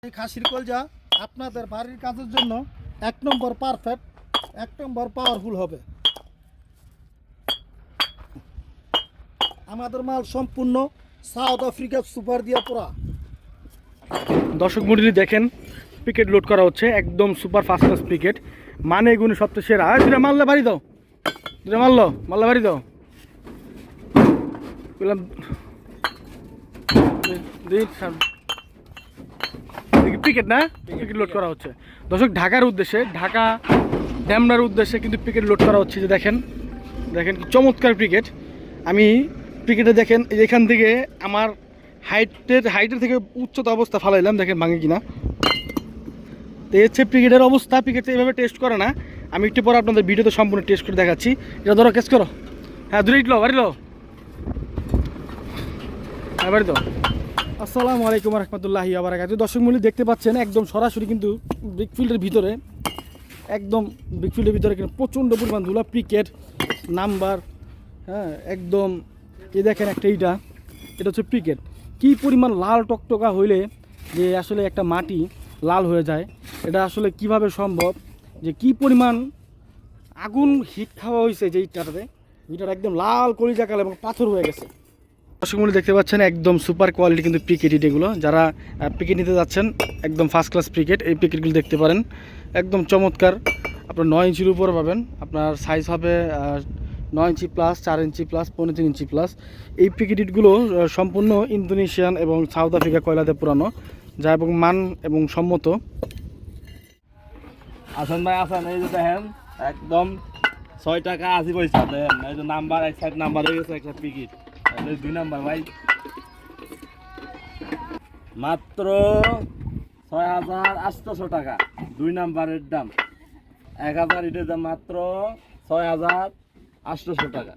এই খাসির কলজা আপনাদের বাড়ির কাজের জন্য এক নম্বর পারফেক্ট, এক নম্বর পাওয়ারফুল হবে। আমাদের মাল সম্পূর্ণ সাউথ আফ্রিকা সুপার দিয়া পোড়া। দর্শক মন্ডলী দেখেন, পিকেট লোড করা হচ্ছে, একদম সুপার ফাস্ট ক্লাস পিকেট, মানে এগুলো সবচেয়ে সেরা। দুটা মারলে বাড়ি দাও, দুটা মারলে বাড়ি দাও বললাম। পিকেট না, পিকেট লোড করা হচ্ছে দর্শক, ঢাকার উদ্দেশ্যে, ঢাকা ড্যামরার উদ্দেশ্যে কিন্তু পিকেট লোড করা হচ্ছে। যে দেখেন, দেখেন কি চমৎকার পিকেট। আমি পিকেটে দেখেন এখান থেকে আমার হাইটের থেকে উচ্চতা অবস্থা ফালাইলাম, দেখেন ভাঙে কিনা। তো এই হচ্ছে পিকেটের অবস্থা। পিকেটটা এইভাবে টেস্ট করে না, আমি একটু পরে আপনাদের ভিডিওতে সম্পূর্ণ টেস্ট করে দেখাচ্ছি। এটা ধরো, কেস করো, হ্যাঁ দূরে ইটলো বাড়ি লো, হ্যাঁ বাড়ি তো। আসসালামু আলাইকুম রহমতুল্লাহি ওয়া বারাকাতুহু। দর্শক মূল্য দেখতে পাচ্ছেন একদম সরাসরি কিন্তু বিগ ফিল্ডের ভিতরে, একদম বিগ ফিল্ডের ভিতরে কিন্তু প্রচণ্ড পরিমাণ ধুলা, পিকেট নাম্বার, হ্যাঁ একদম। এই দেখেন একটা, এটা হচ্ছে পিকেট। কী পরিমাণ লাল টকটকা হইলে যে আসলে একটা মাটি লাল হয়ে যায়, এটা আসলে কিভাবে সম্ভব, যে কি পরিমাণ আগুন হিট খাওয়া হয়েছে যে ইটটাতে, ইটার একদম লাল কলিজা কালো এবং পাথর হয়ে গেছে। দর্শকগুলো দেখতে পাচ্ছেন একদম সুপার কোয়ালিটি কিন্তু পিকেট এগুলো। যারা পিকেট নিতে যাচ্ছেন, একদম ফার্স্ট ক্লাস পিকেট, এই পিকেটগুলো দেখতে পারেন, একদম চমৎকার। আপনার 9 ইঞ্চির উপরে পাবেন, আপনার সাইজ হবে 9 ইঞ্চি প্লাস, 4 ইঞ্চি প্লাস, 3.5 ইঞ্চি প্লাস। এই পিকেটগুলো সম্পূর্ণ ইন্দোনেশিয়ান এবং সাউথ আফ্রিকা কয়লাতে পুরানো, যা এবং মান এবং সম্মত। আসেন ভাই আসেন, এই যে দেখেন একদম 6 টাকা 80 পয়সা দেন। এই যে নাম্বার, এক সাইড নাম্বার হয়ে গেছে, একটা টিকিট 2 নাম্বার ভাই, মাত্র 6,800 টাকা 2 নাম্বারের দাম। 1000 ইটের দাম মাত্র 6,800 টাকা।